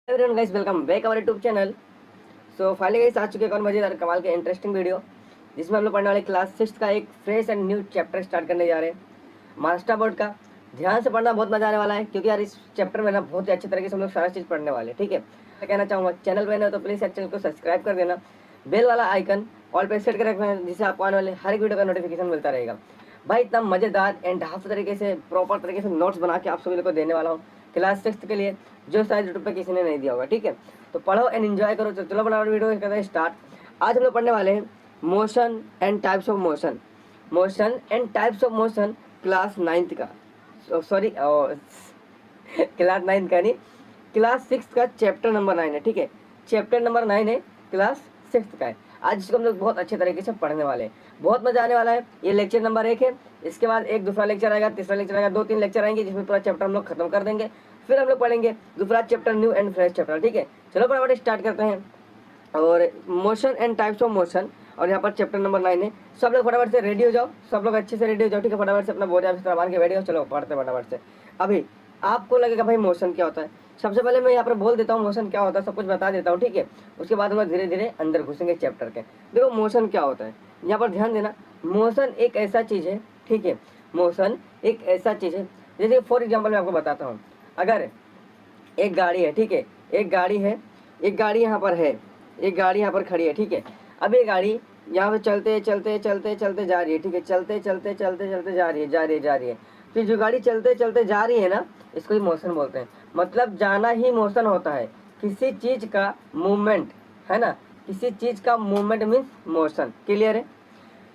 Everyone guys, welcome back our YouTube channel. So finally guys आ चुके एक और मजेदार कमाल के इंटरेस्टिंग वीडियो, जिसमें हम लोग पढ़ने वाले क्लास 6 का एक fresh and new chapter start करने जा रहे हैं, मास्टर बोर्ड का। ध्यान से पढ़ना, बहुत मजा आने वाला है, क्योंकि यार इस चैप्टर में ना बहुत ही अच्छे तरीके से हम लोग सारा चीज़ पढ़ने वाले हैं। ठीक है, मैं कहना चाहूँगा चैनल पर ना तो प्लीज़ चैनल को सब्सक्राइब कर देना, बेल वाला आइकन ऑल पे सेट कर रखना है, जिससे आपको आने वाले हर एक वीडियो का नोटिफिकेशन मिलता रहेगा। भाई इतना मज़ेदार एंड हाफ तरीके से प्रॉपर तरीके से नोट्स बना के आप सभी लोग को देने वाला हूँ क्लास 6 के लिए, जो शायद यूट्यूब पे किसी ने नहीं दिया होगा। ठीक है, तो पढ़ो एंड एंजॉय करो। तो चलो बना वीडियो करते हैं स्टार्ट। आज हम लोग पढ़ने वाले हैं motion and types of motion, motion and types of motion, class 9th का, सॉरी क्लास 9th का नहीं, क्लास 6 का चैप्टर नंबर 9 है। ठीक है, चैप्टर नंबर 9 है, क्लास 6 का है। आज इसको हम लोग बहुत अच्छे तरीके से पढ़ने वाले हैं, बहुत मजा आने वाला है। ये लेक्चर नंबर 1 है, इसके बाद एक दूसरा लेक्चर आएगा, तीसरा लेक्चर आएगा, 2-3 लेक्चर आएंगे, जिसमें पूरा चैप्टर हम लोग खत्म कर देंगे। फिर हम लोग पढ़ेंगे दूसरा chapter, new and fresh chapter. ठीक है, चलो फटाफट स्टार्ट करते हैं। और motion and types of motion, और यहाँ पर चैप्टर नंबर 9 है। सब लोग फटाफट से रेडी हो जाओ, सब लोग अच्छे से रेडी हो जाओ। ठीक है, फटाफट से अपना बोरिया बिस्तर बांध के रेडी हो, चलो पढ़ते फटाफट से। अभी आपको लगेगा भाई मोशन क्या होता है, सबसे पहले मैं यहाँ पर बोल देता हूँ मोशन क्या होता है, सब कुछ बता देता हूँ। ठीक है, उसके बाद हम लोग धीरे धीरे अंदर घुसेंगे चैप्टर के। देखो मोशन क्या होता है, यहाँ पर ध्यान देना। मोशन एक ऐसा चीज़ है, ठीक है, मोशन एक ऐसा चीज़ है, जैसे फॉर एग्जाम्पल मैं आपको बताता हूँ। अगर एक गाड़ी है, ठीक है, एक गाड़ी है, एक गाड़ी यहाँ पर है, एक गाड़ी यहाँ पर खड़ी है। ठीक है, अब ये गाड़ी यहाँ पे चलते चलते चलते चलते जा रही है। ठीक है, चलते चलते चलते चलते जा रही है, जा रही है, जा रही है। फिर जो गाड़ी चलते चलते जा रही है ना, इसको ही मोशन बोलते हैं। मतलब जाना ही मोशन होता है, किसी चीज़ का मूवमेंट, है ना, किसी चीज़ का मूवमेंट मीन्स मोशन। क्लियर है?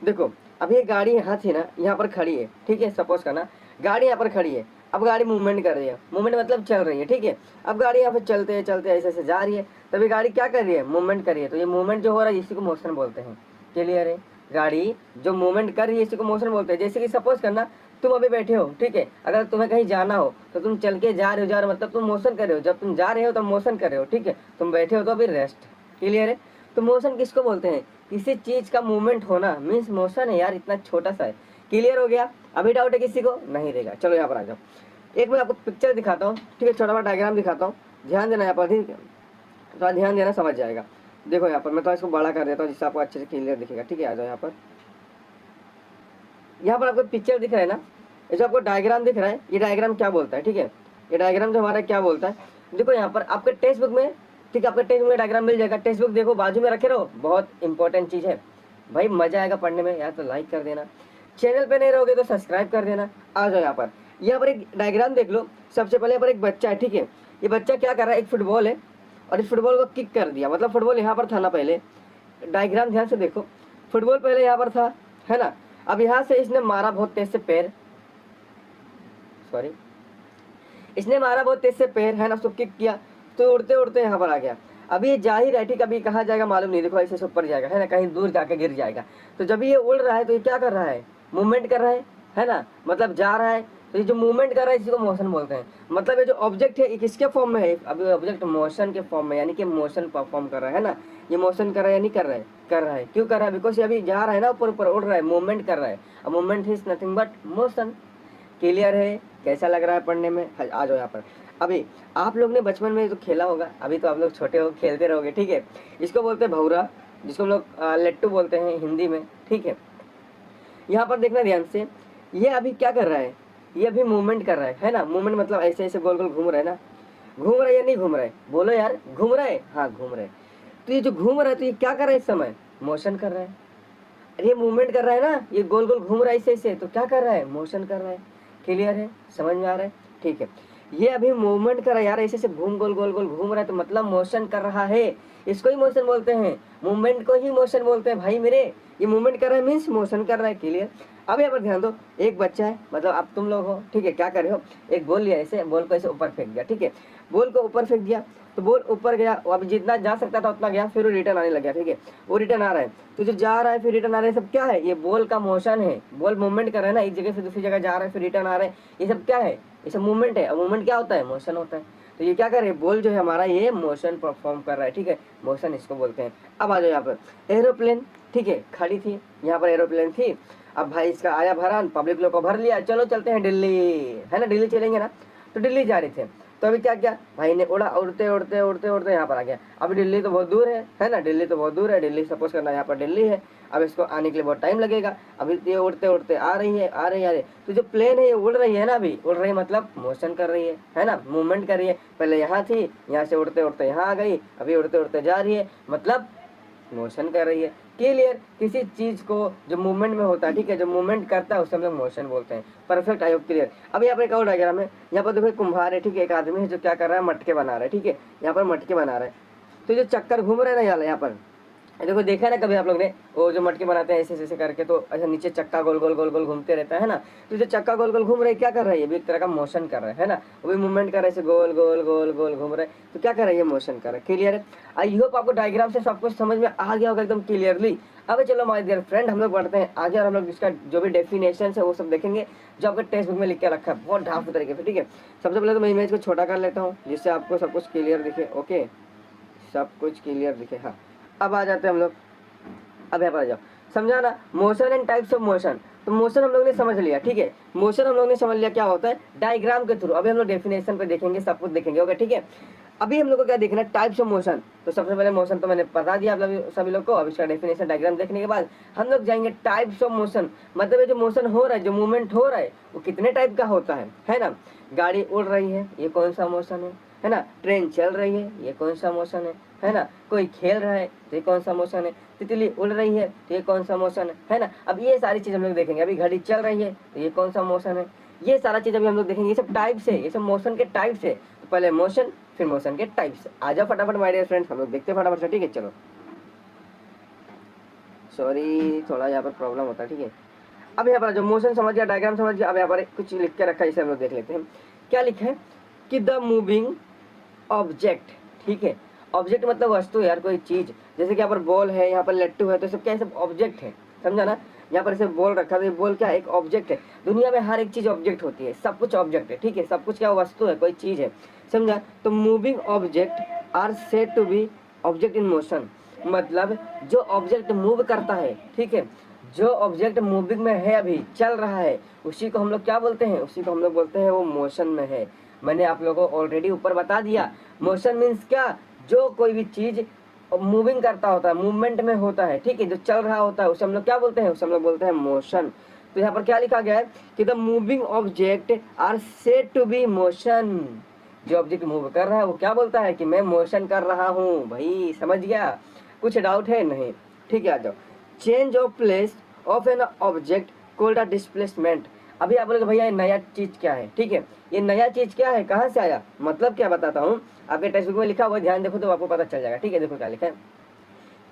देखो अब ये गाड़ी यहाँ थी ना, यहाँ पर खड़ी है। ठीक है, सपोज करना गाड़ी यहाँ पर खड़ी है, अब गाड़ी मूवमेंट कर रही है, मूवमेंट मतलब चल रही है। ठीक है, अब गाड़ी यहाँ पे चलते चलते ऐसे ऐसे जा रही है, तभी गाड़ी क्या कर रही है, मूवमेंट कर रही है। तो ये मूवमेंट जो हो रहा है इसी को मोशन बोलते हैं। क्लियर है? गाड़ी जो मूवमेंट कर रही है इसी को मोशन बोलते हैं। जैसे कि सपोज करना तुम अभी बैठे हो, ठीक है, अगर तुम्हें कहीं जाना हो तो तुम चल के जा रहे हो, जा रहे हो मतलब तुम मोशन कर रहे हो। जब तुम जा रहे हो तो मोशन कर रहे हो। ठीक है, तुम बैठे हो तो अभी रेस्ट। क्लियर है? तो मोशन किसको बोलते हैं, किसी चीज का मूवमेंट होना मीन्स मोशन है यार, इतना छोटा सा है। क्लियर हो गया? अभी डाउट है किसी को? नहीं रहेगा। चलो यहाँ पर आ जाओ, एक मैं आपको पिक्चर दिखाता हूँ। ठीक है, छोटा बड़ा डायग्राम दिखाता हूँ, ध्यान देना यहाँ पर। ठीक है, थोड़ा ध्यान देना, समझ जाएगा। देखो यहाँ पर मैं थोड़ा इसको बड़ा कर देता हूँ, जिससे आपको अच्छे से क्लियर दिखेगा। ठीक है, आ जाओ यहाँ पर। यहाँ पर आपको पिक्चर दिख रहा है ना, ये जो आपको डायग्राम दिख रहा है, ये डायग्राम क्या बोलता है? ठीक है, ये डायग्राम जो हमारा क्या बोलता है, देखो यहाँ पर आपके टेक्स्ट बुक में, ठीक है, आपके टेक्स्ट बुक में डायग्राम मिल जाएगा। टेक्स्ट बुक देखो बाजू में रखे रहो, बहुत इंपॉर्टेंट चीज़ है भाई, मजा आएगा पढ़ने में यार। तो लाइक कर देना, चैनल पे नहीं रहोगे तो सब्सक्राइब कर देना। आ जाओ यहाँ पर एक डायग्राम देख लो। सबसे पहले यहाँ पर एक बच्चा है, ठीक है, ये बच्चा क्या कर रहा है, एक फुटबॉल है और इस फुटबॉल को किक कर दिया, मतलब फुटबॉल यहाँ पर था ना पहले। डायग्राम ध्यान से देखो, फुटबॉल पहले यहाँ पर था, है ना। अब यहाँ से इसने मारा बहुत तेज से पैर, सॉरी, इसने मारा बहुत तेज से पैर, है ना, उसको किक किया तो उड़ते उड़ते यहाँ पर आ गया। अभी ये जा ही रहा है, ठीक, अभी कहाँ जाएगा मालूम नहीं। देखो ऐसे से ऊपर जाएगा, है ना, कहीं दूर जाके गिर जाएगा। तो जब ये उड़ रहा है तो ये क्या कर रहा है, मूवमेंट कर रहा है ना, मतलब जा रहा है। तो ये जो मूवमेंट कर रहा है इसी को मोशन बोलते हैं। मतलब ये जो ऑब्जेक्ट है ये किसके फॉर्म में है, अभी ऑब्जेक्ट मोशन के फॉर्म में, यानी कि मोशन परफॉर्म कर रहा है ना। ये मोशन कर रहा है या नहीं कर रहा है, कर रहा है। क्यों कर रहा है, बिकॉज ये अभी जा रहा है ना, ऊपर ऊपर उड़ रहा है, मूवमेंट कर रहा है। अब movement is nothing but motion. Clear है? कैसा लग रहा है पढ़ने में? आ जाओ यहाँ पर। अभी आप लोग ने बचपन में तो खेला होगा, अभी तो आप लोग छोटे हो, खेलते रहोगे। ठीक है, इसको बोलते हैं भौरा, जिसको हम लोग लट्टू बोलते हैं हिंदी में। ठीक है, यहाँ पर देखना ध्यान से, ये अभी क्या कर रहा है, ये अभी मूवमेंट कर रहा है ना। मूवमेंट मतलब ऐसे ऐसे गोल गोल घूम रहा है ना, घूम रहा है या नहीं घूम रहा है, बोलो यार, घूम रहा है? हाँ घूम रहा है। तो ये जो घूम रहा है तो ये क्या कर रहा है इस समय, मोशन कर रहा है। अरे ये मूवमेंट कर रहा है ना, ये गोल गोल घूम रहा है ऐसे ऐसे, तो क्या कर रहा है, मोशन कर रहा है। क्लियर है? समझ में आ रहा है? ठीक है, ये अभी मूवमेंट कर रहा है यार, ऐसे ऐसे घूम गोल गोल गोल घूम रहा है, तो मतलब मोशन कर रहा है, इसको ही मोशन बोलते हैं, मूवमेंट को ही मोशन बोलते हैं भाई मेरे। ये मूवमेंट कर रहा है मीन्स मोशन कर रहा है। क्लियर? अब यहाँ पर ध्यान दो, एक बच्चा है, मतलब अब तुम लोग हो, ठीक है, क्या कर रहे हो, एक बॉल लिया, ऐसे बॉल को ऐसे ऊपर फेंक दिया। ठीक है, बॉल को ऊपर फेंक दिया तो बॉल ऊपर गया, अब जितना जा सकता था उतना गया, फिर वो रिटर्न आने लग गया। ठीक है, वो रिटर्न आ रहा है, तो जो जा रहा है फिर रिटर्न आ रहा है, सब क्या है, ये बॉल का मोशन है। बॉल मूवमेंट कर रहा है ना, एक जगह से दूसरी जगह जा रहा है, फिर रिटर्न आ रहा है, ये सब क्या है, ये सब मूवमेंट है। अब मूवमेंट क्या होता है, मोशन होता है। तो ये क्या कर रहे हैं, बॉल जो है हमारा ये मोशन परफॉर्म कर रहा है। ठीक है, मोशन इसको बोलते हैं। अब आ जाओ यहाँ पर, एरोप्लेन, ठीक है, खड़ी थी, यहाँ पर एरोप्लेन थी। अब भाई इसका आया भरान, पब्लिक लोग को भर लिया, चलो चलते हैं दिल्ली, है ना, दिल्ली चलेंगे ना। तो दिल्ली जा रहे थे, तो अभी क्या किया, भाई ने उड़ा, उड़ते उड़ते उड़ते उड़ते यहाँ पर आ गया। अभी दिल्ली तो बहुत दूर है ना, दिल्ली तो बहुत दूर है, दिल्ली सपोज करना यहाँ पर दिल्ली है, अब इसको आने के लिए बहुत टाइम लगेगा। अभी ये उड़ते उड़ते आ रही है, आ रही है, तो जो प्लेन है ये उड़ रही है ना, अभी उड़ रही है मतलब मोशन कर रही है ना, मूवमेंट कर रही है। पहले यहाँ थी, यहाँ से उड़ते उड़ते यहाँ आ गई, अभी उड़ते उड़ते जा रही है, मतलब मोशन कर रही है। क्लियर, किसी चीज को जो मूवमेंट में होता है, ठीक है, जो मूवमेंट करता है उसे हम लोग मोशन बोलते हैं। Perfect, I hope clear. अब यहाँ पर एक और डायग्राम है, यहाँ पर देखो कुम्हार है, ठीक है, एक आदमी है जो क्या कर रहा है, मटके बना रहा है, ठीक है, यहाँ पर मटके बना रहा है। तो जो चक्कर घूम रहे हैं ना यहाँ पर, देखो देखा है ना कभी आप लोग ने, वो जो मटके बनाते हैं ऐसे ऐसे करके, तो अच्छा नीचे चक्का गोल गोल गोल गोल घूमते रहता है ना, तो जो चक्का गोल गोल घूम रहे क्या कर रहा है, ये भी एक तरह का मोशन कर रहा है ना, वो भी मूवमेंट कर रहा है, ऐसे गोल गोल गोल गोल घूम रहा है, तो क्या कर रहा है, ये मोशन कर रहा है। क्लियर है, आई होप आपको डायग्राम से सब कुछ समझ में आ गया होगा एकदम क्लियरली। अब चलो माय डियर फ्रेंड, हम लोग बढ़ते हैं आगे और हम लोग इसका जो भी डेफिनेशन है वो सब देखेंगे, जो आपके टेक्स्ट बुक में लिख के रखा है बहुत ढाफ तरीके से, ठीक है। सबसे पहले तो मैं इमेज को छोटा कर लेता हूँ जिससे आपको सब कुछ क्लियर दिखे, ओके, सब कुछ क्लियर दिखे। हाँ, अब आ जाते हैं हम लोग, अब यहाँ पर आ जाओ, समझा ना, motion and types of motion. तो मोशन हम लोग ने समझ लिया, ठीक है, मोशन हम लोग ने समझ लिया क्या होता है डायग्राम के थ्रू। अभी हम लोग डेफिनेशन पे देखेंगे, सब कुछ देखेंगे, ओके, ठीक है। अभी हम लोग को क्या देखना है, टाइप्स ऑफ मोशन। तो सबसे पहले मोशन तो मैंने बता दिया आप लोग सभी लोग को। अब इसका डेफिनेशन डायग्राम देखने के बाद हम लोग जाएंगे टाइप्स ऑफ मोशन, मतलब ये जो मोशन हो रहा है, जो मूवमेंट हो रहा है, वो कितने टाइप का होता है ना। गाड़ी उड़ रही है, ये कौन सा मोशन है ना। ट्रेन चल रही है, ये कौन सा मोशन है ना। कोई खेल रहा है, तो ये कौन सा मोशन है। तितली उड़ रही है, तो ये कौन सा मोशन है ना। अब ये सारी चीज हम लोग देखेंगे। अभी घड़ी चल रही है, तो ये कौन सा मोशन है। ये सारा चीज अभी हम लोग देखेंगे। ये सब टाइप्स है, ये सब मोशन के टाइप्स है। तो पहले मोशन, फिर मोशन के टाइप्स। आ जाओ फटाफट माय डियर फ्रेंड्स, हम लोग देखते हैं फटाफट से, ठीक है। चलो, सॉरी थोड़ा यहाँ पर प्रॉब्लम होता है, ठीक है। अब यहाँ पर जो मोशन समझ गया, डायग्राम समझ गया, अब यहाँ पर कुछ लिख के रखा है, इसे हम लोग देख लेते हैं। क्या लिखा है कि द मूविंग ऑब्जेक्ट, ठीक है। ऑब्जेक्ट मतलब वस्तु यार, कोई चीज। जैसे कि यहाँ पर बॉल है, यहाँ पर लट्टू है, तो सब क्या है, सब ऑब्जेक्ट है, समझा ना। यहाँ पर इसे बॉल रखा, तो ये बॉल क्या है, एक ऑब्जेक्ट है। दुनिया में हर एक चीज ऑब्जेक्ट होती है, सब कुछ ऑब्जेक्ट है, ठीक है। सब कुछ क्या वस्तु है, कोई चीज है, समझा। तो moving object are said to be object in motion, मतलब जो ऑब्जेक्ट मूव करता है, ठीक है, जो ऑब्जेक्ट मूविंग में है, अभी चल रहा है, उसी को हम लोग क्या बोलते हैं, उसी को हम लोग बोलते हैं वो मोशन में है। मैंने आप लोगों को ऑलरेडी ऊपर बता दिया, मोशन मीन्स क्या, जो कोई भी चीज मूविंग करता होता है, मूवमेंट में होता है, ठीक है, जो चल रहा होता है, उसे हम लोग क्या बोलते हैं, उसे हम लोग बोलते हैं मोशन। तो यहाँ पर क्या लिखा गया है कि the moving object are said to be motion. जो ऑब्जेक्ट मूव कर रहा है वो क्या बोलता है कि मैं मोशन कर रहा हूँ। भाई समझ गया, कुछ डाउट है नहीं, ठीक है। आ जाओ, change of place of an object called a displacement. अभी आप बोलोगे भैया ये नया चीज क्या है, ठीक है, ये नया चीज क्या है, कहाँ से आया, मतलब क्या बताता हूँ। आपके टेक्स्ट बुक में लिखा हुआ, ध्यान देखो तो आपको पता चल जाएगा, ठीक है। देखो क्या लिखा है,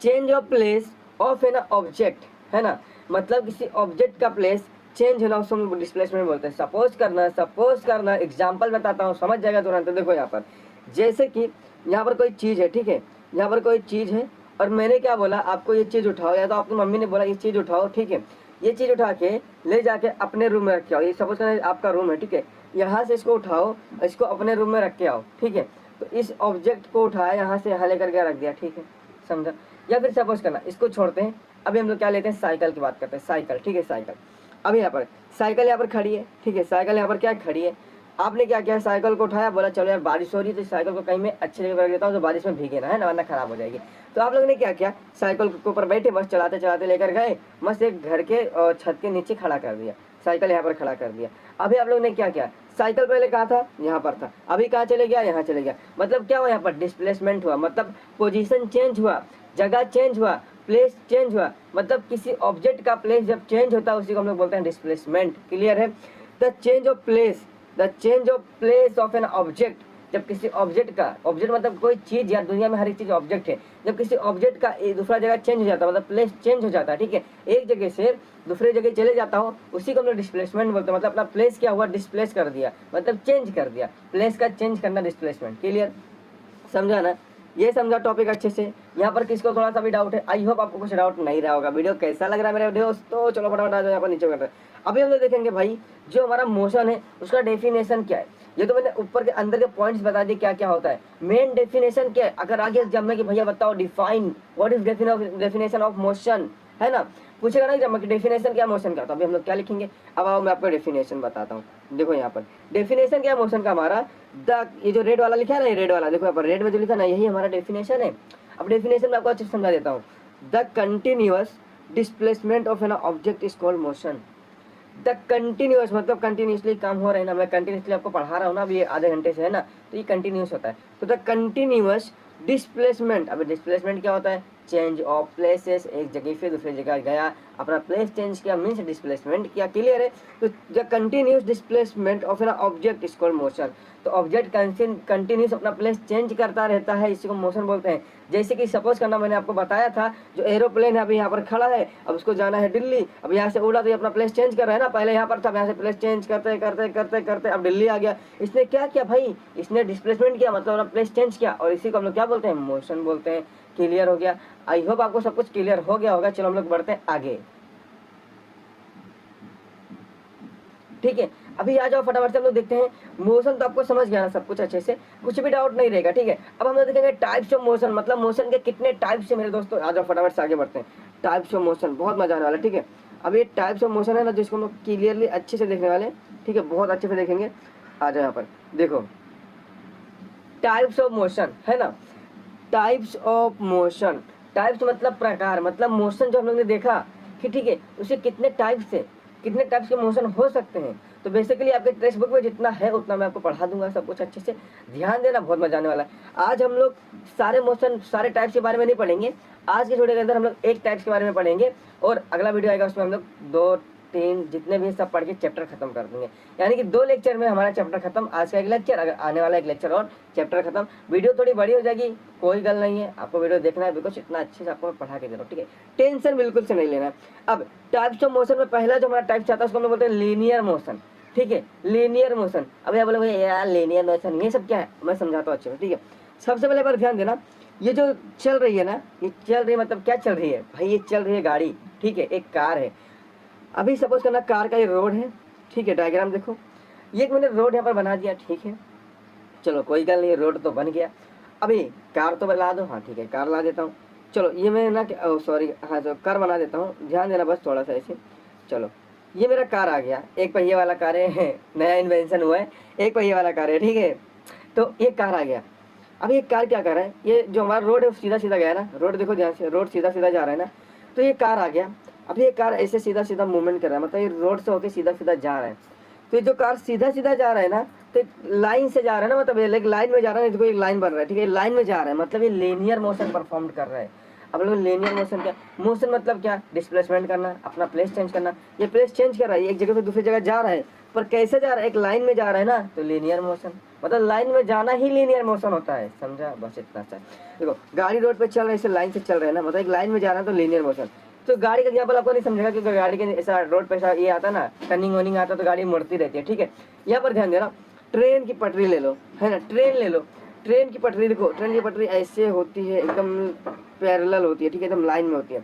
change of place of an object, है ना, मतलब किसी ऑब्जेक्ट का प्लेस चेंज होना, उसको हम डिस्प्लेसमेंट बोलते हैं। सपोज करना एग्जाम्पल बताता हूँ, समझ जाएगा तुरंत। देखो यहाँ पर, जैसे कि यहाँ पर कोई चीज है, ठीक है, यहाँ पर कोई चीज है और मैंने क्या बोला, आपको ये चीज उठाओ, या तो आपकी मम्मी ने बोला ये चीज उठाओ, ठीक है। ये चीज उठा के ले जाके अपने रूम में रख के आओ। ये सपोज करना आपका रूम है, ठीक है, यहाँ से इसको उठाओ, इसको अपने रूम में रख के आओ, ठीक है। तो इस ऑब्जेक्ट को उठाया, यहाँ से यहाँ लेकर के रख दिया, ठीक है, समझा। या फिर सपोज करना, इसको छोड़ते हैं, अभी हम लोग क्या लेते हैं, साइकिल की बात करते हैं, साइकिल, ठीक है, साइकिल। अभी यहाँ पर साइकिल यहाँ पर खड़ी है, ठीक है, साइकिल यहाँ पर क्या खड़ी है। आपने क्या किया, साइकिल को उठाया, बोला चलो यार बारिश हो रही है तो साइकिल को कहीं में अच्छे जगह रख देता हूँ तो बारिश में भीगे ना, है ना, वरना खराब हो जाएगी। तो आप लोगों ने क्या किया, साइकिल के ऊपर बैठे, बस चलाते चलाते लेकर गए, मस्त एक घर के छत के नीचे खड़ा कर दिया, साइकिल यहाँ पर खड़ा कर दिया। अभी आप लोगों ने क्या किया, साइकिल पहले कहाँ था, यहाँ पर था, अभी कहाँ चले गया, यहाँ चले गया। मतलब क्या हुआ, यहाँ पर डिस्प्लेसमेंट हुआ, मतलब पोजीशन चेंज हुआ, जगह चेंज हुआ, प्लेस चेंज हुआ। मतलब किसी ऑब्जेक्ट का प्लेस जब चेंज होता है उसी को हम लोग बोलते हैं डिस्प्लेसमेंट। क्लियर है, the change of place of an object, जब किसी ऑब्जेक्ट का, ऑब्जेक्ट मतलब कोई चीज, यार दुनिया में हर एक चीज ऑब्जेक्ट है, जब किसी ऑब्जेक्ट का दूसरा जगह चेंज हो जाता है, मतलब प्लेस चेंज हो जाता है, ठीक है, एक जगह से दूसरे जगह चले जाता हो, उसी को हम लोग डिस्प्लेसमेंट बोलते हैं। मतलब अपना प्लेस क्या हुआ, डिस्प्लेस कर दिया, मतलब चेंज कर दिया, प्लेस का चेंज करना डिस्प्लेसमेंट। क्लियर, समझा ना, ये समझा टॉपिक अच्छे से। यहाँ पर किसको थोड़ा सा भी डाउट है, आई होप आपको कुछ डाउट नहीं रहा होगा। वीडियो कैसा लग रहा है मेरा वीडियो, तो चलो फटाफट आ जाओ यहाँ पर नीचे करते हैं। अभी हम लोग देखेंगे भाई जो हमारा मोशन है उसका डेफिनेशन क्या है। ये तो मैंने ऊपर के अंदर के पॉइंट्स बता दिए क्या क्या होता है, मेन डेफिनेशन क्या है। अगर आगे एग्जाम में कि भैया बताओ define what is definition of motion, है ना, पूछेगा ना एग्जाम में डेफिनेशन क्या मोशन का, तो अभी हम लोग क्या लिखेंगे। अब आओ मैं आपको डेफिनेशन बताता हूँ। देखो यहाँ पर डेफिनेशन क्या है मोशन का हमारा, ये जो रेड वाला लिखा है ना, ये रेड वाला देखो यहाँ पर रेड में जो लिखा ना, यही हमारा डेफिनेशन है। अब डेफिनेशन में आपको अच्छे से समझा देता हूँ। The continuous displacement of an object is called motion. The continuous मतलब कंटिन्यूसली काम हो रहा है ना, मैं कंटिन्यूसली आपको पढ़ा रहा हूँ ना, अब ये आधे घंटे से है ना, तो ये कंटिन्यूस होता है। तो द कंटिन्यूअस डिस्प्लेसमेंट, अब डिस्प्लेसमेंट क्या होता है? चेंज ऑफ प्लेसेस, एक जगह से दूसरी जगह गया, अपना प्लेस चेंज किया, मीन्स डिस्प्लेसमेंट किया। क्लियर है? तो the continuous displacement of an object is called motion. तो ऑब्जेक्ट कंटिन्यूस अपना प्लेस चेंज करता रहता है, इसी को मोशन बोलते हैं। जैसे कि सपोज करना, मैंने आपको बताया था, जो एरोप्लेन है अभी यहाँ पर खड़ा है, अब उसको जाना है दिल्ली, अब यहाँ से उड़ा तो ये अपना प्लेस चेंज कर रहा है ना, पहले यहाँ पर था, यहाँ से प्लेस चेंज करते करते करते करते अब दिल्ली आ गया। इसने क्या किया भाई? इसने डिस्प्लेसमेंट किया, मतलब अपना प्लेस चेंज किया, और इसी को हम लोग क्या बोलते हैं? मोशन बोलते हैं। क्लियर हो गया? आई होप आपको सब कुछ क्लियर हो गया होगा। चलो हम लोग बढ़ते हैं आगे। ठीक है, अभी आ जाओ फटाफट से हम लोग देखते हैं। मोशन तो आपको समझ गया ना सब कुछ अच्छे से, कुछ भी डाउट नहीं रहेगा। ठीक है, अब हम लोग देखेंगे टाइप्स ऑफ मोशन, मतलब मोशन के कितने टाइप्स है मेरे दोस्तों। आ जाओ फटाफट से आगे बढ़ते हैं। टाइप्स ऑफ मोशन बहुत मजा आने वाला है। ठीक है, अब ये टाइप्स ऑफ मोशन है ना, जिसको हम लोग क्लियरली अच्छे से देखने वाले। ठीक है, बहुत अच्छे से देखेंगे। आ जाओ यहाँ पर देखो, टाइप्स ऑफ मोशन है ना, टाइप्स ऑफ मोशन। टाइप्स मतलब प्रकार, मतलब मोशन जो हम लोग ने देखा कि ठीक है, उसे कितने टाइप्स से, कितने टाइप्स के मोशन हो सकते हैं। तो बेसिकली आपके टेक्स्ट बुक में जितना है उतना मैं आपको पढ़ा दूंगा, सब कुछ अच्छे से ध्यान देना, बहुत मजा आने वाला है। आज हम लोग सारे मोशन, सारे टाइप्स के बारे में नहीं पढ़ेंगे। आज के वीडियो के अंदर हम लोग एक टाइप्स के बारे में पढ़ेंगे, और अगला वीडियो आएगा उसमें हम लोग 2-3 जितने भी सब पढ़ के चैप्टर खत्म कर देंगे। यानी कि 2 लेक्चर में हमारा चैप्टर खत्म। आज का एक लेक्चर, अगर आने वाला एक लेक्चर और चैप्टर खत्म। वीडियो थोड़ी बड़ी हो जाएगी, कोई गल नहीं है, आपको वीडियो देखना है बिकॉज इतना अच्छे से आपको मैं पढ़ा के दे रहा हूँ। ठीक है, टेंशन बिल्कुल से नहीं लेना है। अब टाइप्स ऑफ मोशन में पहला जो हमारा टाइप्स आता है उसको हम लोग बोलते हैं लीनियर मोशन। ठीक है, लीनियर मोशन। अब यहाँ बोले यार लीनियर मोशन ये सब क्या है, मैं समझाता हूँ अच्छे से। ठीक है, सबसे पहले पर ध्यान देना, ये जो चल रही है ना, ये चल रही है मतलब क्या चल रही है भाई? ये चल रही है गाड़ी। ठीक है, एक कार है। अभी सपोज करना कार का ये रोड है। ठीक है, डायग्राम देखो, ये एक मैंने रोड यहाँ पर बना दिया। ठीक है, चलो कोई गल नहीं, रोड तो बन गया। अभी कार तो ला दो। हाँ ठीक है, कार ला देता हूँ। चलो ये मैं ना, सॉरी, हाँ तो कार बना देता हूँ, ध्यान देना बस थोड़ा सा ऐसे। चलो ये मेरा कार आ गया, एक पहिए वाला कार है, नया इन्वेंशन हुआ है, एक पहिए वाला कार है। ठीक है, तो ये कार आ गया। अब ये कार क्या कर रहा है? ये जो हमारा रोड है सीधा सीधा गया ना, रोड देखो ध्यान से, रोड सीधा सीधा जा रहा है ना, तो ये कार आ गया। अब ये कार ऐसे सीधा सीधा मूवमेंट कर रहा है, मतलब ये रोड से होकर सीधा सीधा जा रहा है। तो ये जो कार सीधा सीधा जा रहा है ना, तो लाइन से जा रहा है ना, मतलब एक लाइन में जा रहा है, देखो एक लाइन बन रहा है। ठीक है, लाइन में जा रहा है, मतलब ये लीनियर मोशन परफॉर्म कर रहा है। अब लोग लीनियर मोशन क्या? मोशन मतलब क्या? डिस्प्लेसमेंट करना, अपना प्लेस चेंज करना। ये प्लेस चेंज कर रहा है, एक जगह से दूसरी जगह जा रहा है, पर कैसे जा रहा है? एक लाइन में जा रहा है ना, तो लीनियर मोशन, मतलब लाइन में जाना ही लीनियर मोशन होता है। समझा? बस इतना सा। देखो गाड़ी रोड पे चल रहा है, इसे लाइन से चल रहा है ना, मतलब एक लाइन में जा रहा है तो लीनियर मोशन। तो गाड़ी का एग्जाम्पल आपको नहीं समझेगा, क्योंकि गाड़ी के ऐसा रोड पे ऐसा ये आता ना, टर्निंग वर्निंग आता तो गाड़ी मुड़ती रहती है। ठीक है, यहाँ पर ध्यान देना, ट्रेन की पटरी ले लो, है ना, ट्रेन ले लो। ट्रेन की पटरी देखो, ट्रेन की पटरी ऐसे होती है, एकदम पैरेलल होती है। ठीक है, एकदम लाइन में होती है।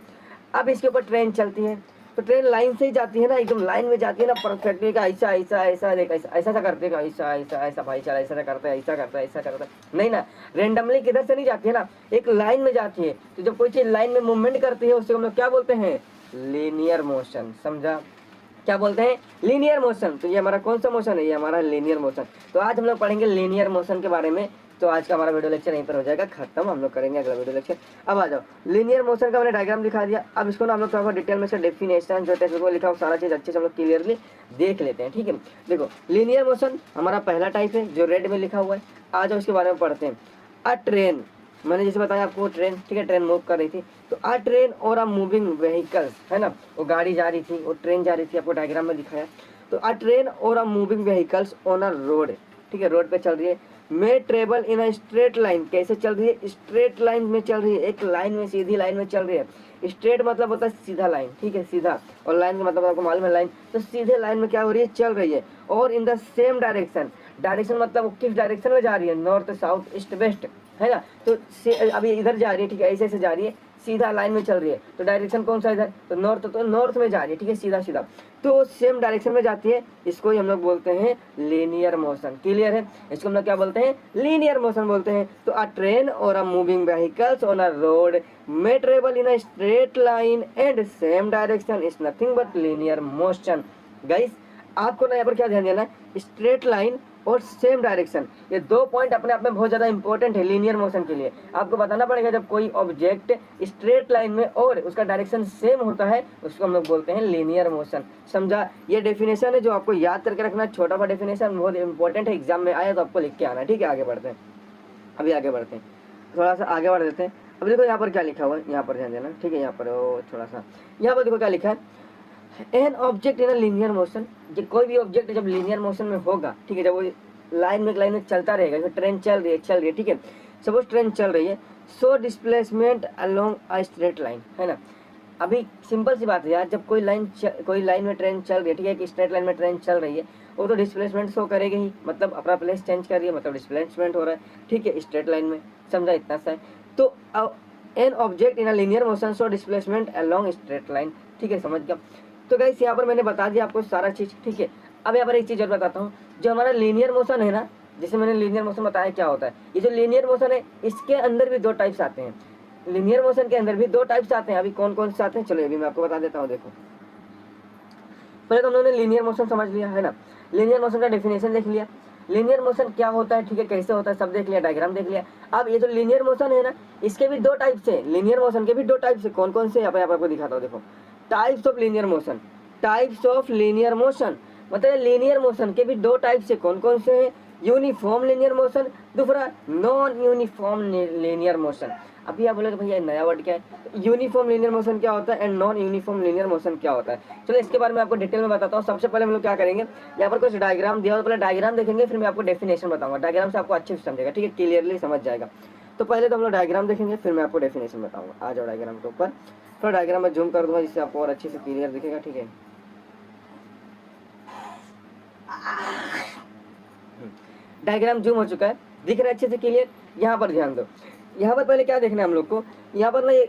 अब इसके ऊपर ट्रेन चलती है, तो ट्रेन लाइन से ही जाती है ना, एकदम लाइन में जाती है ना, परफेक्टली का ऐसा ऐसा ऐसा देख, ऐसा ऐसा करते हैं, ऐसा ऐसा ऐसा भाई चला, ऐसा करता है, ऐसा करता है, ऐसा करता है, नहीं ना, रेंडमली किधर से नहीं जाती है ना, एक लाइन में जाती है। तो जब कोई चीज लाइन में मूवमेंट करती है उससे हम लोग क्या बोलते हैं? Linear motion. समझा? क्या बोलते हैं? Linear motion. तो ये हमारा कौन सा मोशन है? ये हमारा लीनियर मोशन। तो आज हम लोग पढ़ेंगे लीनियर मोशन के बारे में। तो आज का हमारा वीडियो लेक्चर यहीं पर हो जाएगा खत्म, हम लोग करेंगे अगला वीडियो लेक्चर। अब आ जाओ, लीनियर मोशन का मैंने डायग्राम दिखा दिया। अब इसको ना हम लोग थोड़ा डिटेल में इसका डेफिनेशन जो टेक्स्ट बुक में लिखा हो सारा चीज अच्छे से हम लोग क्लियरली देख लेते हैं। ठीक है, देखो लीनियर मोशन हमारा पहला टाइप है जो रेड में लिखा हुआ है। आ जाओ इसके बारे में पढ़ते हैं। अ ट्रेन, मैंने जैसे बताया आपको ट्रेन, ठीक है, ट्रेन मूव कर रही थी, तो अ ट्रेन और अ मूविंग व्हीकल्स, है ना, वो गाड़ी जा रही थी, वो ट्रेन जा रही थी, आपको डायग्राम में दिखाया। तो अ ट्रेन और a moving vehicles on a road, ठीक है, रोड पे चल रही है, may travel in a straight line, कैसे चल रही है? स्ट्रेट लाइन में चल रही है, एक लाइन में, सीधी लाइन में चल रही है। स्ट्रेट मतलब होता है सीधा लाइन, ठीक है, सीधा, और लाइन का मतलब आपको मालूम है लाइन, तो सीधे लाइन में क्या हो रही है? चल रही है। और in the same direction, direction मतलब वो किस डायरेक्शन में जा रही है? नॉर्थ साउथ ईस्ट वेस्ट, है ना, तो अभी इधर जा रही है, ठीक है, ऐसे ऐसे जा रही है, सीधा लाइन में चल रही है, तो डायरेक्शन कौन सा इधर? तो नॉर्थ में जा रही है, ठीक है, सीधा सीधा, तो सेम डायरेक्शन में जाती है, इसको ही हम लोग बोलते हैं लीनियर मोशन। क्लियर है? इसको हम लोग क्या बोलते हैं? लीनियर मोशन बोलते हैं। तो अ ट्रेन और a moving vehicles on a road may travel in a straight line and same direction is nothing but linear motion. Guys आपको ना यहाँ पर क्या ध्यान देना है? स्ट्रेट लाइन और सेम डायरेक्शन, ये 2 पॉइंट अपने आप में बहुत ज़्यादा इंपॉर्टेंट है लीनियर मोशन के लिए। आपको बताना पड़ेगा जब कोई ऑब्जेक्ट स्ट्रेट लाइन में और उसका डायरेक्शन सेम होता है उसको हम लोग बोलते हैं लीनियर मोशन। समझा? ये डेफिनेशन है जो आपको याद करके रखना, छोटा सा डेफिनेशन, बहुत इंपॉर्टेंट है, एग्जाम में आया तो आपको लिख के आना है। ठीक है, आगे बढ़ते हैं, अभी आगे बढ़ते हैं, थोड़ा सा आगे बढ़ देते हैं। अब देखो यहाँ पर क्या लिखा हुआ है, यहाँ पर ध्यान देना। ठीक है, यहाँ पर थोड़ा सा यहाँ पर देखो क्या लिखा है, an object in a linear motion. कोई भी ऑब्जेक्ट जब लीनियर मोशन में होगा, ठीक है, जब वो लाइन में चलता रहेगा, जैसे ट्रेन चल रही है, ठीक है, सपोज ट्रेन चल रही है, so displacement along a straight line, है ना। अभी सिंपल सी बात है यार, जब कोई लाइन में ट्रेन चल रही है, ठीक है, कि स्ट्रेट लाइन में ट्रेन चल रही है, वो तो डिस्प्लेसमेंट शो करेगी ही, मतलब अपना प्लेस चेंज कर रही है, मतलब डिस्प्लेसमेंट हो रहा है, ठीक है, स्ट्रेट लाइन में। समझा? इतना सा है। तो an object in a linear motion show displacement along straight line. ठीक है, समझ गया। तो गाइस यहाँ पर मैंने बता दिया आपको सारा चीज़। ठीक है, अब यहाँ पर एक चीज़ और बताता हूँ, जो हमारा लीनियर मोशन है ना, जैसे मैंने लीनियर मोशन बताया क्या होता है, ये जो लीनियर मोशन है इसके अंदर भी 2 टाइप्स आते हैं। लीनियर मोशन के अंदर भी 2 टाइप्स आते हैं। अभी कौन कौन से आते हैं, चलो अभी मैं आपको बता देता हूँ। देखो, पहले तो हम लोगों ने लीनियर मोशन समझ लिया है ना, लीनियर मोशन का डेफिनेशन देख लिया, लीनियर मोशन क्या होता है, ठीक है, कैसे होता है सब देख लिया, डायग्राम देख लिया। अब ये जो लीनियर मोशन है ना, इसके भी 2 टाइप्स है, लीनियर मोशन के भी 2 टाइप्स है। कौन कौन से, यहाँ पर आपको दिखाता हूँ। देखो, types of linear motion, types of linear motion, मतलब लीनियर मोशन के भी 2 टाइप्स है। कौन कौन से हैं? यूनिफॉर्म लीनियर मोशन, दूसरा नॉन यूनिफॉर्म लीनियर मोशन। अभी आप बोलोगे भैया नया वर्ड क्या है, यूनिफॉर्म लीनियर मोशन क्या होता है and non uniform linear motion क्या होता है। चलो इसके बारे में आपको डिटेल में बताता हूँ। सबसे पहले हम लोग क्या करेंगे, यहाँ पर कुछ डायग्राम दिया हो तो पहले डायग्राम देखेंगे, फिर मैं आपको डेफिनेशन बताऊंगा। डायग्राम से आपको अच्छे से समझेगा, ठीक है, क्लियरली समझ जाएगा। तो पहले तो हम लोग डायग्राम देखेंगे, फिर मैं आपको डेफिनेशन बताऊंगा। आ जाओ डायग्राम के ऊपर, थोड़ा डायग्राम में जूम कर दूंगा जिससे आपको और अच्छे से क्लियर दिखेगा। ठीक है, डायग्राम जूम हो चुका है, दिख रहा है अच्छे से क्लियर। यहाँ पर ध्यान दो, यहाँ पर पहले क्या देखना है हम लोग को, यहाँ पर ना ये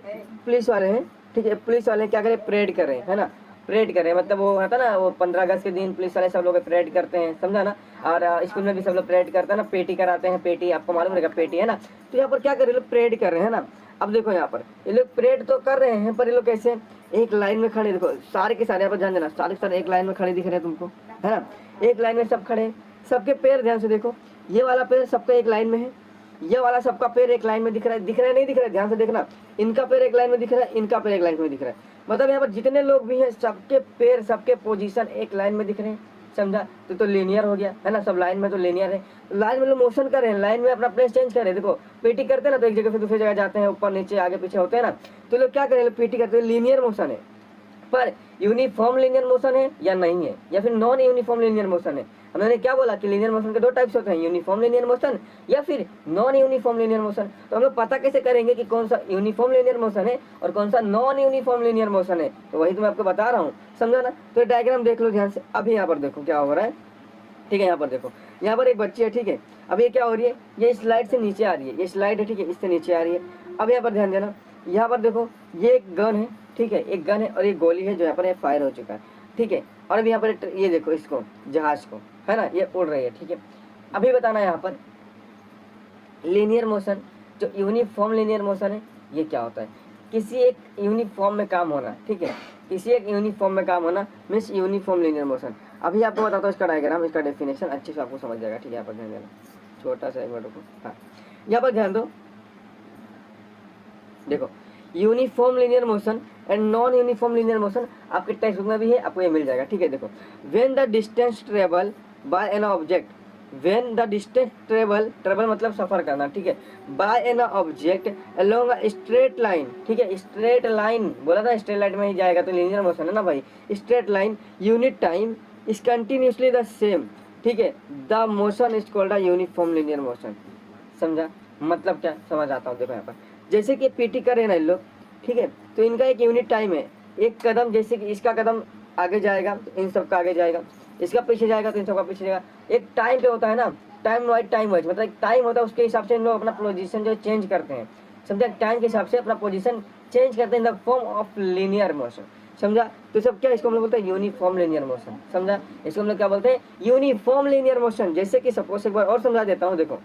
पुलिस वाले हैं, ठीक है, पुलिस वाले क्या करें, परेड कर रहे हैं, है ना, परेड कर रहे हैं, मतलब वो होता ना, वो 15 अगस्त के दिन पुलिस वाले सब लोग परेड करते हैं, समझा ना। और स्कूल में भी सब लोग परेड करते हैं ना, पेटी कराते हैं, पेटी आपको मालूम रहेगा, पेटी, है ना। तो यहाँ पर क्या कर रहे लोग, परेड कर रहे हैं ना। अब देखो यहाँ पर ये लोग परेड तो कर रहे हैं, पर ये लोग कैसे, एक लाइन में खड़े, देखो सारे के सारे, यहाँ पर ध्यान देना, सारे के सारे एक लाइन में खड़े दिख रहे हैं तुमको, है ना, एक लाइन में सब खड़े, सबके पैर ध्यान से देखो, ये वाला पैर सबका एक लाइन में है, ये वाला सबका पैर एक लाइन में दिख रहा है, नहीं दिख रहा है, ध्यान से देखना, इनका पैर एक लाइन में दिख रहा है, इनका पैर एक लाइन में दिख रहा है, मतलब यहाँ पर जितने लोग भी हैं सबके पैर, सबके पोजीशन एक लाइन में दिख रहे हैं। समझा? तो लीनियर हो गया, है ना, सब लाइन में तो लीनियर है। लाइन में लोग मोशन कर रहे हैं, लाइन में अपना प्लेस चेंज कर रहे हैं। देखो पीटी करते हैं ना, तो एक जगह से दूसरी जगह जाते हैं, ऊपर नीचे आगे पीछे होते हैं ना, तो लोग क्या करें, पीटी करते हैं, लीनियर मोशन है। पर यूनिफॉर्म लीनियर मोशन है या नहीं है, या फिर नॉन यूनिफॉर्म लीनियर मोशन है। हमने क्या बोला कि लीनियर मोशन के 2 टाइप्स होते हैं, यूनिफॉर्म लीनियर मोशन या फिर नॉन यूनिफॉर्म लीनियर मोशन। तो हम लोग पता कैसे करेंगे कि कौन सा यूनिफॉर्म लीनियर मोशन है और कौन सा नॉन यूनिफॉर्म लीनियर मोशन है, तो वही तो मैं आपको बता रहा हूँ, समझा ना। तो डायग्राम देख लो ध्यान से। अभी यहाँ पर देखो क्या हो रहा है, ठीक है, यहाँ पर देखो, यहाँ पर एक बच्ची है, ठीक है, अब ये क्या हो रही है, ये स्लाइड से नीचे आ रही है, ये स्लाइड है, ठीक है, इससे नीचे आ रही है। अब यहाँ पर ध्यान देना, यहाँ पर देखो ये एक गन है, ठीक है, एक गन है और एक गोली है जो यहाँ पर फायर हो चुका है, ठीक है। और अभी यहाँ पर ये देखो इसको, जहाज को, है ना, ये उड़ रही है, ठीक है। अभी बताना यहाँ पर लीनियर मोशन, जो यूनिफॉर्म लीनियर मोशन है, ये क्या होता है, किसी एक यूनिफॉर्म में काम होना, ठीक है, किसी एक यूनिफॉर्म में काम होना मीन्स यूनिफॉर्म लीनियर मोशन। अभी आपको बताता हूँ इसका डायग्राम, इसका डेफिनेशन अच्छे से आपको समझ जाएगा, ठीक है। यहाँ पर ध्यान देना, छोटा सा एक मिनट को, हाँ, यहाँ पर ध्यान दो, देखो uniform linear motion and non uniform linear motion आपके टेक्स्ट बुक में भी है, आपको ये मिल जाएगा, ठीक है। देखो, when the distance travel by an object, when the distance travel मतलब सफर करना, ठीक है, by an object along a straight line, ठीक है, स्ट्रेट लाइन बोला था, स्ट्रेट लाइन में ही जाएगा तो लीनियर मोशन है ना भाई, straight line, unit time is continuously the same, ठीक है, the motion is called a uniform linear motion. समझा? मतलब क्या, समझ आता हूँ। देखो यहाँ पर जैसे कि पीटी कर रहे ना लोग, ठीक है, तो इनका एक यूनिट टाइम है, एक कदम, जैसे कि इसका कदम आगे जाएगा तो इन सब का आगे जाएगा, इसका पीछे जाएगा तो इन सब का पीछे जाएगा। एक टाइम पे होता है ना, टाइम वाइज मतलब एक टाइम होता है, उसके हिसाब से इन लोग अपना पोजीशन जो चेंज करते हैं। समझा? टाइम के हिसाब से अपना पोजीशन चेंज करते हैं in the form of linear motion. समझा? तो सब क्या, इसको हम लोग बोलते हैं यूनिफॉर्म लीनियर मोशन। समझा? इसको हम लोग क्या बोलते हैं, यूनिफॉर्म लीनियर मोशन। जैसे कि सपोज एक बार और समझा देता हूँ, देखो,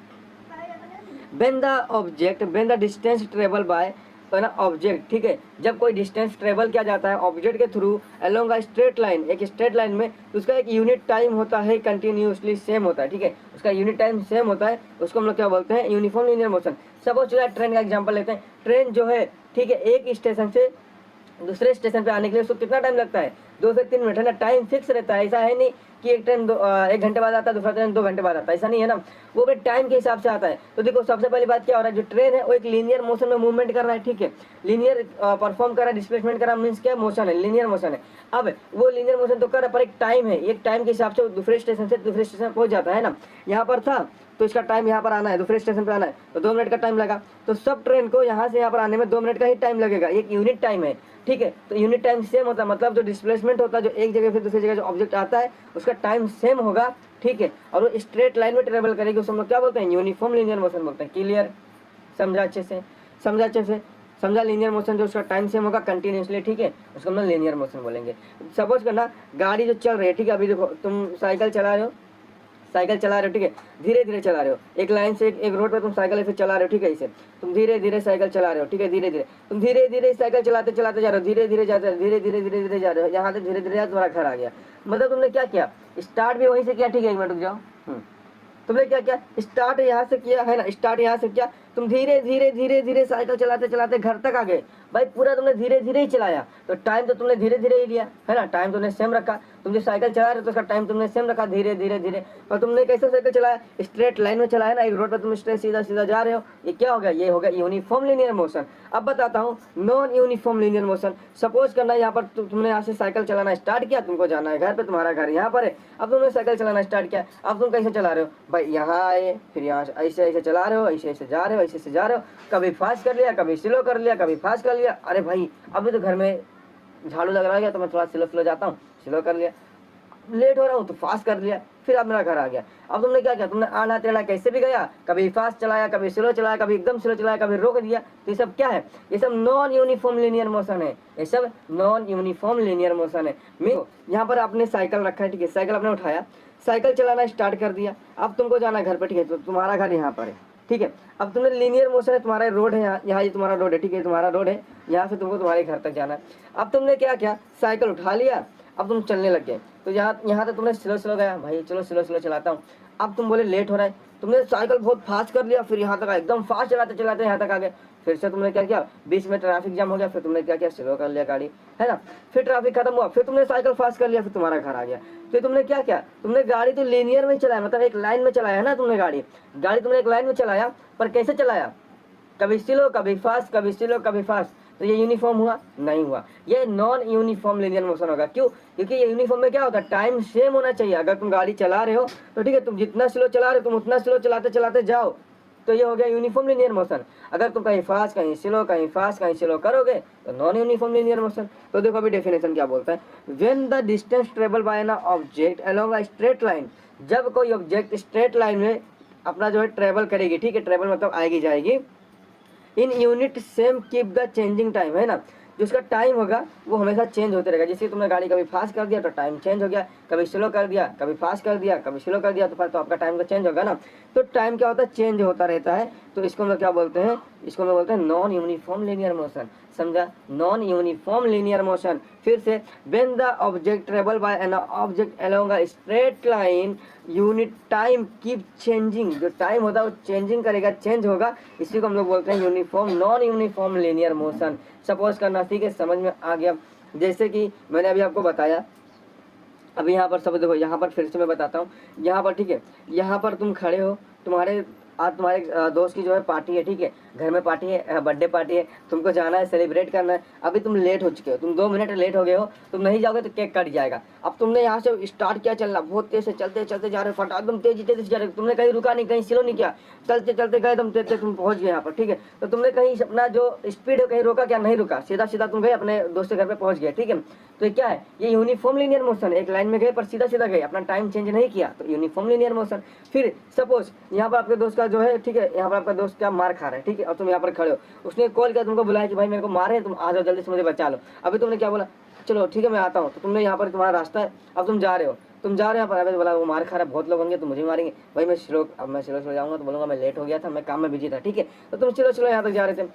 when the distance traveled by है ना ऑब्जेक्ट, ठीक है, जब कोई डिस्टेंस ट्रेवल किया जाता है ऑब्जेक्ट के through along a straight line, एक स्ट्रेट लाइन में, तो उसका एक यूनिट टाइम होता है, कंटिन्यूसली सेम होता है, ठीक है, उसका यूनिट टाइम सेम होता है, उसको हम लोग क्या बोलते हैं, यूनिफॉर्म लीनियर मोशन। सपोज चलिए ट्रेन का एग्जांपल लेते हैं। ट्रेन जो है, ठीक है, एक स्टेशन से दूसरे स्टेशन पे आने के लिए उसको कितना टाइम लगता है, 2 से 3 मिनट, है ना, टाइम फिक्स रहता है। ऐसा है नहीं कि एक ट्रेन 1 घंटे बाद आता है, दूसरा ट्रेन 2 घंटे बाद आता है, ऐसा नहीं है ना, वो भी टाइम के हिसाब से आता है। तो देखो सबसे पहली बात क्या हो रहा है, जो ट्रेन है वो एक लीनियर मोशन में मूवमेंट कर रहा है, ठीक है, लीनियर परफॉर्म कर रहा है, डिस्प्लेसमेंट कर रहा है, मीन्स क्या मोशन है, लीनियर मोशन है। अब वो लीनियर मोशन तो कर रहा है, पर एक टाइम है, एक टाइम के हिसाब से दूसरे स्टेशन से दूसरे स्टेशन पहुंच जाता है ना। यहाँ पर था तो इसका टाइम यहाँ पर आना है, दूसरे स्टेशन पर आना है तो 2 मिनट का टाइम लगा, तो सब ट्रेन को यहाँ से यहाँ पर आने में 2 मिनट का ही टाइम लगेगा, एक यूनिट टाइम है, ठीक है। तो यूनिट टाइम सेम होता है, मतलब जो डिस्प्लेसमेंट होता है, जो एक जगह से दूसरी जगह जो ऑब्जेक्ट आता है उसका टाइम सेम होगा, ठीक है, और वो स्ट्रेट लाइन में ट्रेवल करेगी, उसको हम लोग क्या बोलते हैं, यूनिफॉर्म लीनियर मोशन बोलते हैं। क्लियर, समझा अच्छे से, समझा अच्छे से, समझा। लीनियर मोशन जो उसका टाइम सेम होगा कंटिन्यूसली, ठीक है, उसको हम लोग लीनियर मोशन बोलेंगे। सपोज करना गाड़ी जो चल रही है, ठीक है, अभी देखो तुम साइकिल चला रहे हो, साइकिल चला रहे हो, ठीक है, धीरे धीरे चला रहे हो, एक लाइन से एक रोड पे तुम साइकिल ऐसे चला रहे हो, ठीक है, इसे तुम धीरे धीरे साइकिल चला रहे हो, ठीक है, धीरे धीरे तुम धीरे धीरे साइकिल चलाते चलाते जा रहे हो, धीरे धीरे जाते, धीरे धीरे धीरे धीरे जा रहे हो, यहाँ तक धीरे धीरे तुम्हारा घर आ गया। मतलब तुमने क्या किया, स्टार्ट भी वहीं से किया, ठीक है, 1 मिनट रुक जाओ, तुमने क्या किया, स्टार्ट यहाँ से किया है ना, स्टार्ट यहाँ से किया, तुम धीरे धीरे धीरे धीरे साइकिल चलाते चलाते घर तक आ गए। भाई पूरा तुमने धीरे धीरे ही चलाया, तो टाइम तो तुमने धीरे धीरे ही लिया है ना, टाइम तुमने सेम रखा। तुम जो साइकिल चला रहे हो तो उसका टाइम तुमने सेम रखा, धीरे धीरे धीरे। पर तुमने कैसे साइकिल चलाया, स्ट्रेट लाइन में चलाया ना, एक रोड पर तुम स्ट्रेट सीधा सीधा जा रहे हो, ये क्या हो गया, ये हो गया यूनिफॉर्म लीनियर मोशन। अब बताता हूँ non uniform linear motion. Suppose करना यहाँ पर तुमने यहाँ से साइकिल चलाना स्टार्ट किया, तुमको जाना है घर पे, तुम्हारा घर यहाँ पर है, अब तुमने साइकिल चलाना स्टार्ट किया। अब तुम कैसे चला रहे हो, भाई यहाँ आए, फिर यहाँ से ऐसे ऐसे चला रहे हो, ऐसे ऐसे जा रहे हो, ऐसे ऐसे जा रहे हो, कभी फास्ट कर लिया, कभी स्लो कर लिया, कभी फास्ट कर लिया। अरे भाई अभी तो घर में झाड़ू लग रहा है तो मैं थोड़ा स्लो स्लो जाता हूँ, स्लो कर लिया, लेट हो रहा हूँ तो फास्ट कर लिया, फिर अब मेरा घर आ गया। अब तुमने क्या किया, तुमने आना टेढ़ा कैसे भी गया, कभी फास्ट चलाया, कभी स्लो चलाया, कभी एकदम स्लो चलाया, कभी रोक दिया। तो ये सब क्या है, ये सब नॉन यूनिफॉर्म लीनियर मोशन है, ये सब नॉन यूनिफॉर्म लीनियर मोशन है। यहाँ पर आपने साइकिल रखा है, ठीक है, साइकिल आपने उठाया, साइकिल चलाना स्टार्ट कर दिया, अब तुमको जाना घर पर, ठीक है, तो तुम्हारा घर यहाँ पर है, ठीक है। अब तुमने लीनियर मोशन है, तुम्हारा रोड है यहाँ, ये तुम्हारा रोड है, ठीक है, तुम्हारा रोड है, यहाँ से तुमको तुम्हारे घर तक जाना है। अब तुमने क्या किया, साइकिल उठा लिया, अब तुम चलने लग गए, तो यहाँ तक तुमने स्लो स्लो गया, भाई चलो स्लो स्लो चलाता हूँ। अब तुम बोले लेट हो रहा है, तुमने साइकिल बहुत फास्ट कर लिया, फिर यहाँ तक एकदम फास्ट चलाते चलाते यहाँ तक आ गए। फिर से तुमने क्या किया, बीच में ट्रैफिक जाम हो गया, फिर तुमने क्या किया, स्लो कर लिया गाड़ी, है ना, फिर ट्रैफिक खत्म हुआ, फिर तुमने साइकिल फास्ट कर लिया, फिर तुम्हारा घर आ गया। फिर तुमने क्या किया, तुमने गाड़ी तो लीनियर में चलाया, मतलब एक लाइन में चलाया है ना, तुमने गाड़ी तुमने एक लाइन में चलाया, पर कैसे चलाया, कभी स्लो कभी फास्ट, कभी स्लो कभी फास्ट। तो ये यूनिफॉर्म हुआ, नहीं हुआ, ये नॉन यूनिफॉर्म लीनियर मोशन होगा। क्यों, क्योंकि ये यूनिफॉर्म में क्या होता है, टाइम सेम होना चाहिए। अगर तुम गाड़ी चला रहे हो तो ठीक है, तुम जितना स्लो चला रहे हो तुम उतना स्लो चलाते चलाते जाओ, तो ये हो गया यूनिफॉर्म लीनियर मोशन। अगर तुम कहीं फास्ट कहीं स्लो कहीं फास्ट कहीं स्लो करोगे तो नॉन यूनिफॉर्म लीनियर मोशन। तो देखो अभी डेफिनेशन क्या बोलता है, when the distance travel by an object along a straight line, जब कोई ऑब्जेक्ट स्ट्रेट लाइन में अपना जो है ट्रेवल करेगी, ठीक है, ट्रेवल मतलब आएगी जाएगी, in unit same keep the changing time, है ना, जो उसका टाइम होगा वो हमेशा चेंज होते रहेगा। जैसे तुमने गाड़ी कभी फास्ट कर दिया तो टाइम चेंज हो गया, कभी स्लो कर दिया, कभी फास्ट कर दिया, कभी स्लो कर दिया, तो फिर तो आपका टाइम तो चेंज होगा ना। तो टाइम क्या होता है, चेंज होता रहता है। तो इसको हम लोग क्या बोलते हैं, इसको हम लोग बोलते हैं नॉन यूनिफॉर्म लीनियर मोशन। समझा, नॉन यूनिफॉर्म लीनियर मोशन। फिर से, when the object travel by an object along a straight line unit time keep changing, जो टाइम होता है वो चेंजिंग करेगा, चेंज होगा, इसी को हम लोग बोलते हैं uniform non uniform linear motion. Suppose करना, ठीक है, समझ में आ गया। जैसे कि मैंने अभी आपको बताया, अभी यहाँ पर सब देखो, यहाँ पर फिर से मैं बताता हूँ, यहाँ पर ठीक है, यहाँ पर तुम खड़े हो, तुम्हारे आज तुम्हारे दोस्त की जो है पार्टी है, ठीक है, घर में पार्टी है, बर्थडे पार्टी है, तुमको जाना है, सेलिब्रेट करना है। अभी तुम लेट हो चुके हो, तुम 2 मिनट लेट हो गए हो, तुम नहीं जाओगे तो केक कट जाएगा। अब तुमने यहाँ से स्टार्ट किया चलना, बहुत तेज से चलते चलते जा रहे हो, फटा एकदम तेजी तेजी से जा रहे हो, तुमने कहीं रुका नहीं, कहीं स्लो नहीं किया, चलते चलते गए, तुम तेज तुम पहुँच गए यहाँ पर, ठीक है। तो तुमने कहीं अपना जो स्पीड है कहीं रोका क्या, नहीं रुका, सीधा सीधा तुम गए अपने दोस्त के घर पर पहुँच गए, ठीक है। तो ये क्या है, ये यूनिफॉर्म लीनियर मोशन, एक लाइन में गए पर सीधा सीधा गए, अपना टाइम चेंज नहीं किया, तो यूनिफॉर्म लीनियर मोशन। फिर सपोज यहाँ पर आपके दोस्त का जो है, ठीक है, यहाँ पर आपका दोस्त क्या मार खा रहा है, ठीक है, और तुम यहाँ पर खड़े हो, उसने कॉल किया, तुमको बुलाया कि भाई मेरे को मारे हैं, तुम आ जाओ जल्दी से मुझे बचा लो। अभी तुमने क्या बोला, चलो ठीक है मैं आता हूँ। तो तुमने यहाँ पर तुम्हारा रास्ता है, अब तुम जा रहे हो, तुम जा रहे हो, पर बोला वो मार खा रहा है, बहुत लोग होंगे तो मुझे मारेंगे, भाई मैं स्लो, अब मैं स्लो स्लो जाऊँगा तो बोलूँगा मैं लेट हो गया था, मैं काम में बिजी था, ठीक है। तो तुम स्लो स्लो यहाँ तक जा रहे थे,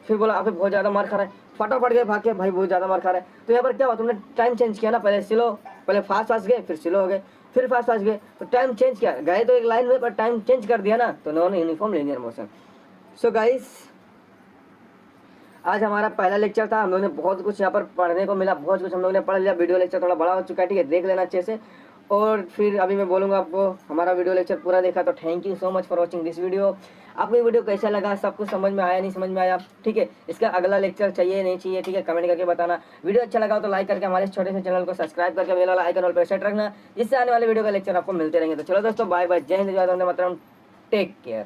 फिर बोला अभी बहुत ज़्यादा मार खा रहा है, फटाफट गए भाग के, भाई बहुत ज़्यादा मार खा रहा है। तो यहाँ पर क्या हुआ, तुमने टाइम चेंज किया ना, पहले स्लो, पहले फास्ट गए, फिर स्लो हो गए, फिर फास्ट गए, तो टाइम चेंज किया, गए तो एक लाइन में पर टाइम चेंज कर दिया ना, तो non uniform linear motion. So guys आज हमारा पहला लेक्चर था, हम लोगों ने बहुत कुछ यहाँ पर पढ़ने को मिला, बहुत कुछ हम लोगों ने पढ़ लिया। वीडियो लेक्चर थोड़ा बड़ा हो चुका है, ठीक है, देख लेना अच्छे से। और फिर अभी मैं बोलूँगा आपको, हमारा वीडियो लेक्चर पूरा देखा तो thank you so much for watching this video. आपको ये वीडियो कैसा लगा, सब कुछ समझ में आया नहीं समझ में आया, ठीक है, इसका अगला लेक्चर चाहिए नहीं चाहिए, ठीक है, कमेंट करके बताना। वीडियो अच्छा लगा तो लाइक करके हमारे छोटे से चैनल को सब्सक्राइब करके बेल वाला आइकन ऑल पर सेट रखना, जिससे आने वाले वीडियो का लेक्चर आपको मिलते रहेंगे। तो चलो दोस्तों, बाय बाय, जय हिंद, जय वंदे मातरम, टेक केयर।